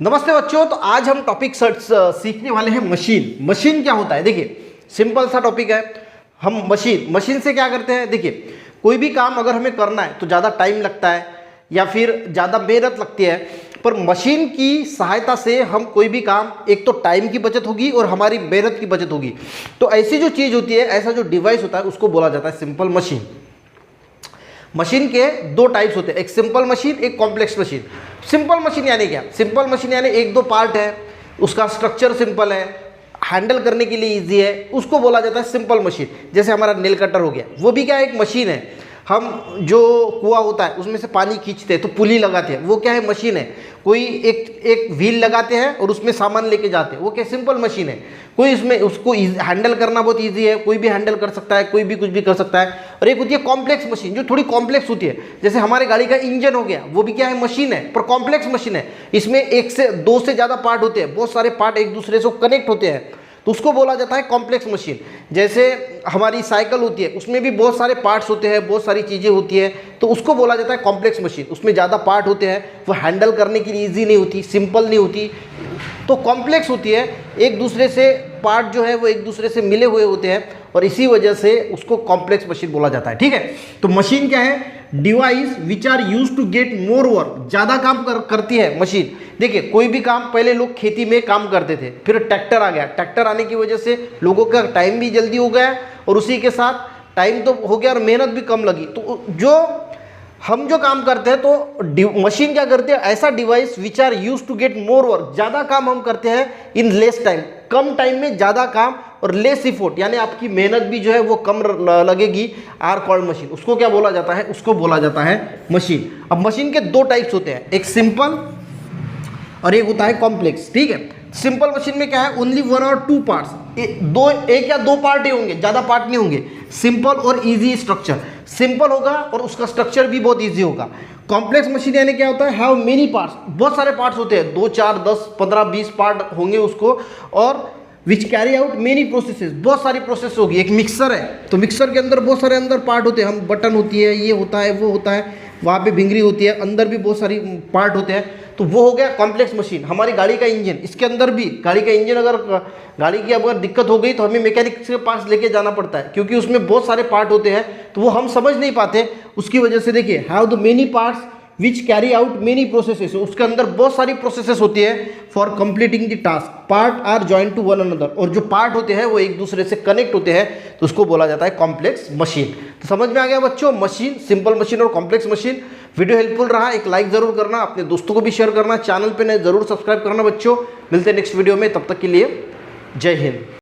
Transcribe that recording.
नमस्ते बच्चों, तो आज हम टॉपिक सीखने वाले हैं मशीन। मशीन क्या होता है? देखिए, सिंपल सा टॉपिक है। हम मशीन से क्या करते हैं? देखिए, कोई भी काम अगर हमें करना है तो ज़्यादा टाइम लगता है या फिर ज़्यादा मेहनत लगती है, पर मशीन की सहायता से हम कोई भी काम, एक तो टाइम की बचत होगी और हमारी मेहनत की बचत होगी। तो ऐसी जो चीज़ होती है, ऐसा जो डिवाइस होता है, उसको बोला जाता है सिंपल मशीन। मशीन के दो टाइप्स होते हैं, एक सिंपल मशीन, एक कॉम्प्लेक्स मशीन। सिंपल मशीन यानी क्या? सिंपल मशीन यानी एक दो पार्ट है, उसका स्ट्रक्चर सिंपल है, हैंडल करने के लिए इजी है, उसको बोला जाता है सिंपल मशीन। जैसे हमारा नेल कटर हो गया, वो भी क्या है? एक मशीन है। हम जो कुआं होता है उसमें से पानी खींचते हैं तो पुली लगाते हैं, वो क्या है? मशीन है। कोई एक व्हील लगाते हैं और उसमें सामान लेके जाते हैं, वो क्या? सिंपल मशीन है। कोई इसमें उसको हैंडल करना बहुत इजी है, कोई भी हैंडल कर सकता है, कोई भी कुछ भी कर सकता है। और एक होती है कॉम्प्लेक्स मशीन, जो थोड़ी कॉम्प्लेक्स होती है। जैसे हमारे गाड़ी का इंजन हो गया, वो भी क्या है? मशीन है, पर कॉम्प्लेक्स मशीन है। इसमें एक से दो से ज़्यादा पार्ट होते हैं, बहुत सारे पार्ट एक दूसरे से कनेक्ट होते हैं, तो उसको बोला जाता है कॉम्प्लेक्स मशीन। जैसे हमारी साइकिल होती है, उसमें भी बहुत सारे पार्ट्स होते हैं, बहुत सारी चीज़ें होती है, तो उसको बोला जाता है कॉम्प्लेक्स मशीन। उसमें ज़्यादा पार्ट होते हैं, वो हैंडल करने के लिए ईजी नहीं होती, सिंपल नहीं होती, तो कॉम्प्लेक्स होती है। एक दूसरे से पार्ट जो है वो एक दूसरे से मिले हुए होते हैं और इसी वजह से उसको कॉम्प्लेक्स मशीन बोला जाता है। ठीक है, तो मशीन क्या है? Device which are use to get more work. ज़्यादा काम करती है मशीन। देखिए, कोई भी काम, पहले लोग खेती में काम करते थे, फिर ट्रैक्टर आ गया। ट्रैक्टर आने की वजह से लोगों का टाइम भी जल्दी हो गया और उसी के साथ टाइम तो हो गया और मेहनत भी कम लगी। तो हम जो काम करते हैं, तो मशीन क्या करते हैं? ऐसा device which are use to get more work, ज़्यादा काम हम करते हैं इन लेस टाइम, कम टाइम में ज़्यादा काम और लेस इफोर्ट, यानी आपकी मेहनत भी जो है वो कम लगेगी, आर कॉल्ड मशीन। उसको क्या बोला जाता है? उसको बोला जाता है मशीन। अब मशीन के दो टाइप्स होते हैं, एक सिंपल और एक होता है कॉम्प्लेक्स। ठीक है, सिंपल मशीन में क्या है? ओनली वन और टू पार्ट्स, एक या दो पार्ट ही होंगे, ज़्यादा पार्ट नहीं होंगे। सिंपल और इजी स्ट्रक्चर, सिंपल होगा और उसका स्ट्रक्चर भी बहुत इजी होगा। कॉम्प्लेक्स मशीन यानी क्या होता है? हैव मेनी पार्ट्स, बहुत सारे पार्ट्स होते हैं, 2 4 10 15 20 पार्ट होंगे उसको, और विच कैरी आउट मेनी प्रोसेसेस, बहुत सारी प्रोसेस होगी। एक मिक्सर है, तो मिक्सर के अंदर बहुत सारे अंदर पार्ट होते हैं, हम बटन होती है, ये होता है, वो होता है, वहाँ पे भिंगरी होती है, अंदर भी बहुत सारी पार्ट होते हैं, तो वो हो गया कॉम्प्लेक्स मशीन। हमारी गाड़ी का इंजन, इसके अंदर भी गाड़ी का इंजन, अगर गाड़ी की अगर दिक्कत हो गई तो हमें मैकेनिक के पास लेके जाना पड़ता है, क्योंकि उसमें बहुत सारे पार्ट होते हैं, तो वो हम समझ नहीं पाते। उसकी वजह से देखिए, have the many parts which carry out many processes, उसके अंदर बहुत सारी प्रोसेसेस होती है for completing the task. Part are joint to one another, और जो पार्ट होते हैं वो एक दूसरे से कनेक्ट होते हैं, तो उसको बोला जाता है कॉम्प्लेक्स मशीन। तो समझ में आ गया बच्चों, मशीन, सिंपल मशीन और कॉम्प्लेक्स मशीन। वीडियो हेल्पफुल रहा, एक लाइक जरूर करना, अपने दोस्तों को भी शेयर करना, चैनल पे नए जरूर सब्सक्राइब करना बच्चों। मिलते हैं नेक्स्ट वीडियो में, तब तक के लिए जय हिंद।